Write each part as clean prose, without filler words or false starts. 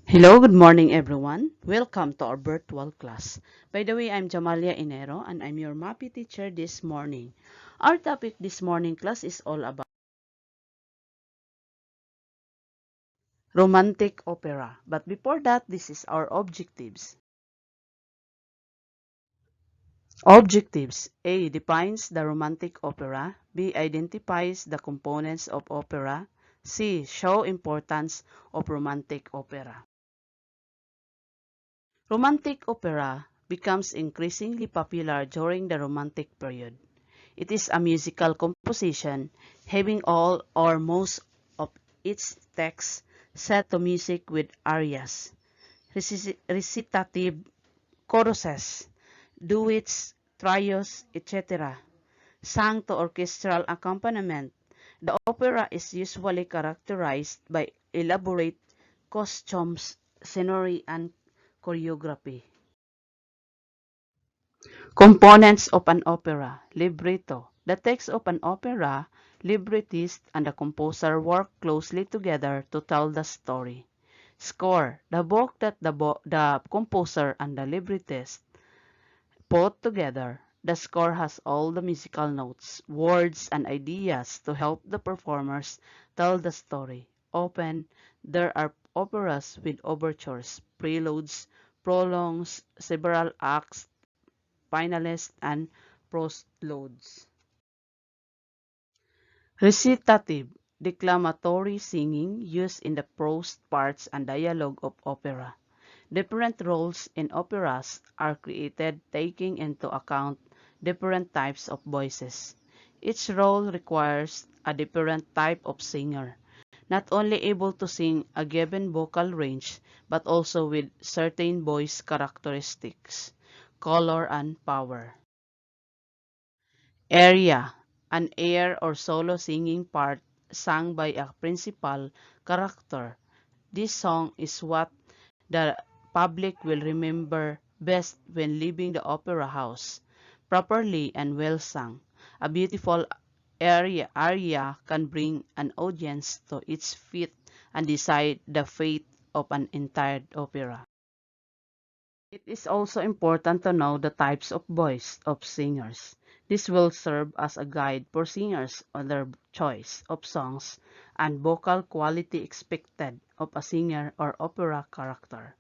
Hello, good morning everyone. Welcome to our virtual class. By the way, I'm Jamalia Inero and I'm your MAPI teacher this morning. Our topic this morning class is all about romantic opera. But before that, this is our objectives. Objectives. A. Defines the romantic opera. B. Identifies the components of opera. C. Show importance of romantic opera. Romantic opera becomes increasingly popular during the Romantic period. It is a musical composition having all or most of its text set to music with arias, recitative, choruses, duets, trios, etc., sung to orchestral accompaniment. The opera is usually characterized by elaborate costumes, scenery, and choreography. Components of an opera. Libretto. The text of an opera, librettist, and the composer work closely together to tell the story. Score. The book that the composer and the librettist put together. The score has all the musical notes, words, and ideas to help the performers tell the story. Often, there are operas with overtures, preludes, prologues, several acts, finalists, and postludes. Recitative, declamatory singing used in the prose parts and dialogue of opera. Different roles in operas are created taking into account different types of voices. Each role requires a different type of singer, not only able to sing a given vocal range, but also with certain voice characteristics, color, and power. Aria, an air or solo singing part sung by a principal character. This song is what the public will remember best when leaving the opera house. Properly and well sung, a beautiful aria can bring an audience to its feet and decide the fate of an entire opera. It is also important to know the types of voice of singers. This will serve as a guide for singers on their choice of songs and vocal quality expected of a singer or opera character.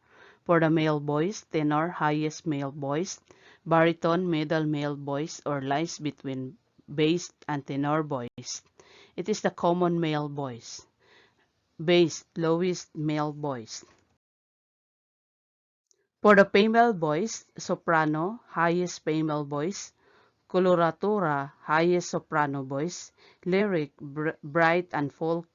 For the male voice, tenor, highest male voice, baritone, middle male voice, or lies between bass and tenor voice. It is the common male voice. Bass, lowest male voice. For the female voice, soprano, highest female voice, coloratura, highest soprano voice, lyric, bright and full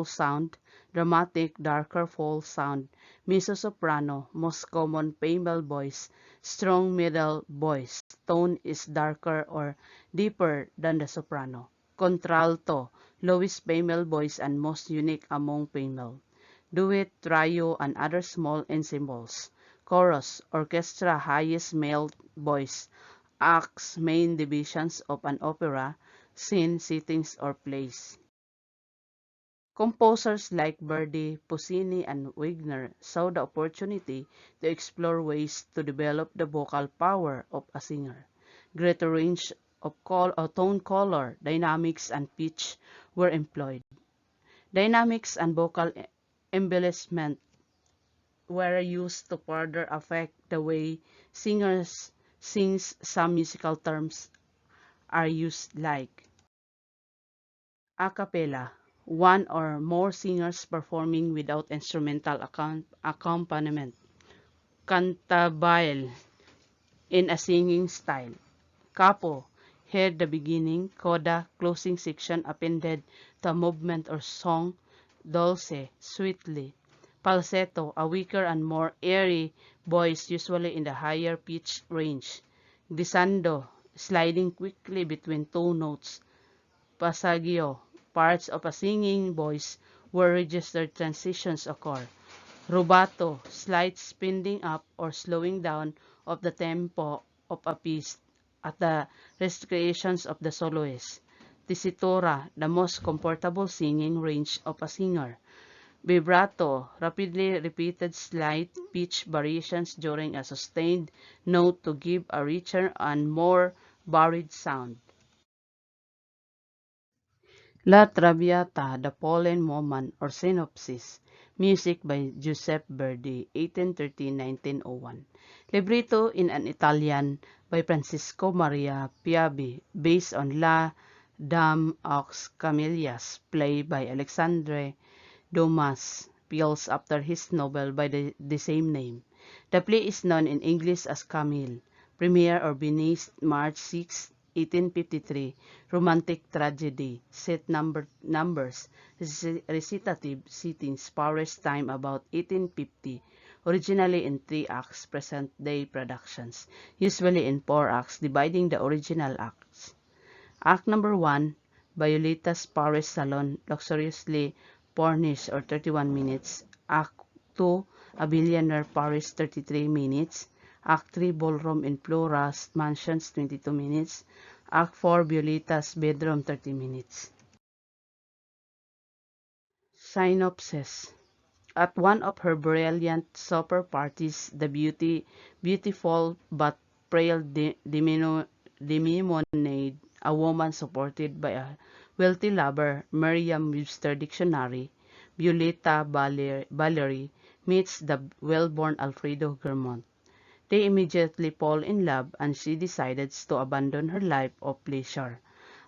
sound, dramatic, darker full sound, mezzo-soprano, most common female voice, strong middle voice, tone is darker or deeper than the soprano, contralto, lowest female voice and most unique among female, duet, trio, and other small ensembles. Chorus, orchestra, highest male voice. Acts, main divisions of an opera, scene, settings, or plays. Composers like Verdi, Puccini, and Wagner saw the opportunity to explore ways to develop the vocal power of a singer. Greater range of tone color, dynamics, and pitch were employed. Dynamics and vocal embellishment were used to further affect the way singers sings. Some musical terms are used like a cappella, one or more singers performing without instrumental accompaniment, cantabile, in a singing style, capo, here the beginning, coda, closing section appended to a movement or song, dulce, sweetly, falsetto, a weaker and more airy voice usually in the higher pitch range, glissando, sliding quickly between two notes, passaggio, parts of a singing voice where registered transitions occur, rubato, slight speeding up or slowing down of the tempo of a piece at the restrictions of the soloist, tessitura, the most comfortable singing range of a singer, Vibrato, rapidly repeated slight pitch variations during a sustained note to give a richer and more varied sound. La Traviata, The Pollen Woman or Synopsis, music by Giuseppe Verdi, 1813–1901. Libretto in an Italian by Francisco Maria Piavi, based on La Dame aux Camélias, play by Alexandre Dumas, Peels after his novel by the same name. The play is known in English as Camille. Premiere or Venice, March 6, 1853. Romantic tragedy. Set numbers. Recitative settings. Paris time about 1850. Originally in 3 acts, present-day productions. Usually in 4 acts, dividing the original acts. Act number 1, Violeta's Paris Salon, luxuriously furnished or 31 minutes. Act 2, A Billionaire Paris, 33 minutes. Act 3, Ballroom in Flora's Mansions, 22 minutes. Act 4, Violeta's Bedroom, 30 minutes. Synopsis. At one of her brilliant supper parties, the beautiful but frail Demimonade, a woman supported by a wealthy lover, Merriam-Webster Dictionary, Violeta Valerie, meets the well-born Alfredo Germont. They immediately fall in love and she decides to abandon her life of leisure.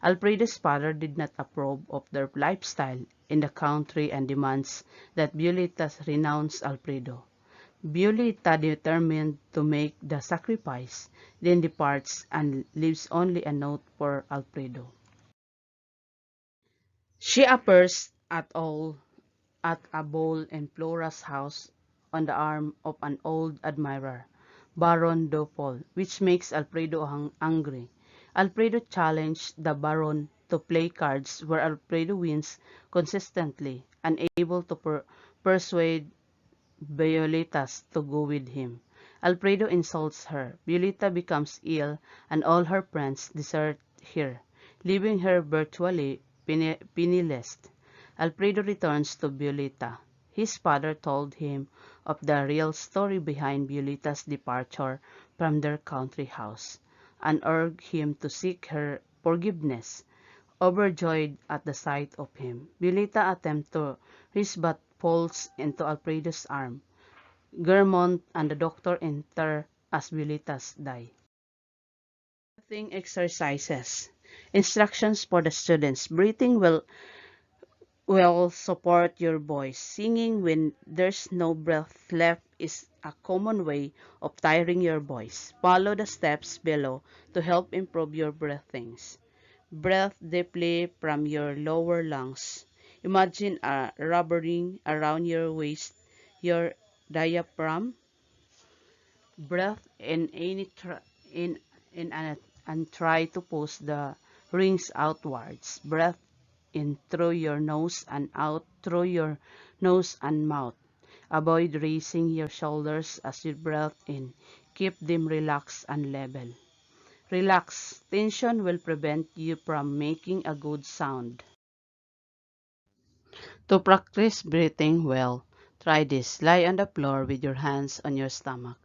Alfredo's father did not approve of their lifestyle in the country and demands that Violeta renounce Alfredo. Violeta, determined to make the sacrifice, then departs and leaves only a note for Alfredo. She appears at a ball in Flora's house on the arm of an old admirer, Baron Dopol, which makes Alfredo angry. Alfredo challenged the Baron to play cards where Alfredo wins consistently, unable to persuade Violetas to go with him. Alfredo insults her. Violeta becomes ill and all her friends desert her, leaving her virtually penniless. Alfredo returns to Violeta. His father told him of the real story behind Violeta's departure from their country house and urged him to seek her forgiveness. Overjoyed at the sight of him, Violeta attempts to rise but falls into Alfredo's arm. Germont and the doctor enter as Violeta's die. Breathing exercises. Instructions for the students. Breathing will support your voice. Singing when there's no breath left is a common way of tiring your voice. Follow the steps below to help improve your breathings. Breathe deeply from your lower lungs. Imagine a rubber ring around your waist, your diaphragm. Breathe in and try to push the rings outwards. Breathe in through your nose and out through your nose and mouth. Avoid raising your shoulders as you breathe in. Keep them relaxed and level. Relax. Tension will prevent you from making a good sound. To practice breathing well, try this. Lie on the floor with your hands on your stomach.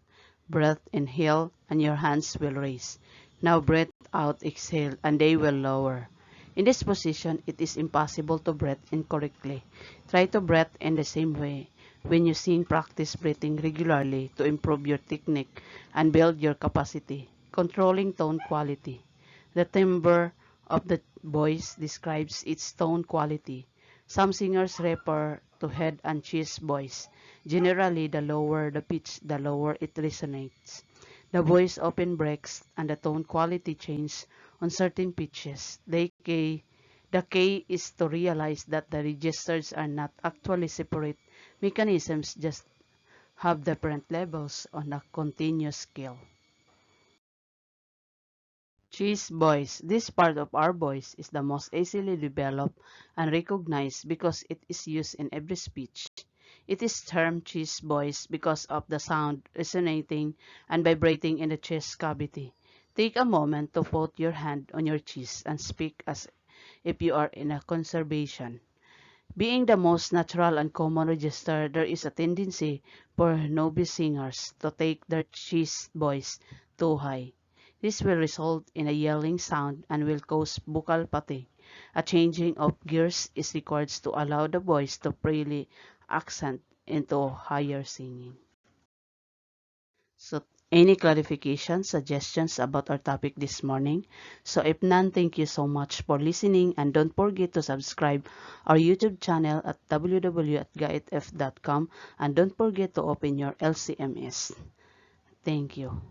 Breath inhale and your hands will raise. Now breath out, exhale, and they will lower. In this position, it is impossible to breathe incorrectly. Try to breathe in the same way. When you sing, practice breathing regularly to improve your technique and build your capacity. Controlling tone quality. The timbre of the voice describes its tone quality. Some singers refer to head and chest voice. Generally, the lower the pitch, the lower it resonates. The voice often breaks and the tone quality changes on certain pitches. The key is to realize that the registers are not actually separate mechanisms, just have different levels on a continuous scale. Chest voice. This part of our voice is the most easily developed and recognized because it is used in every speech. It is termed chest voice because of the sound resonating and vibrating in the chest cavity. Take a moment to put your hand on your chest and speak as if you are in a conversation. Being the most natural and common register, there is a tendency for novice singers to take their chest voice too high. This will result in a yelling sound and will cause vocal fatigue. A changing of gears is required to allow the voice to freely accent into higher singing. So, any clarifications, suggestions about our topic this morning? So, if none, thank you so much for listening, and don't forget to subscribe our YouTube channel at www.gaitf.com, and don't forget to open your LCMS. Thank you.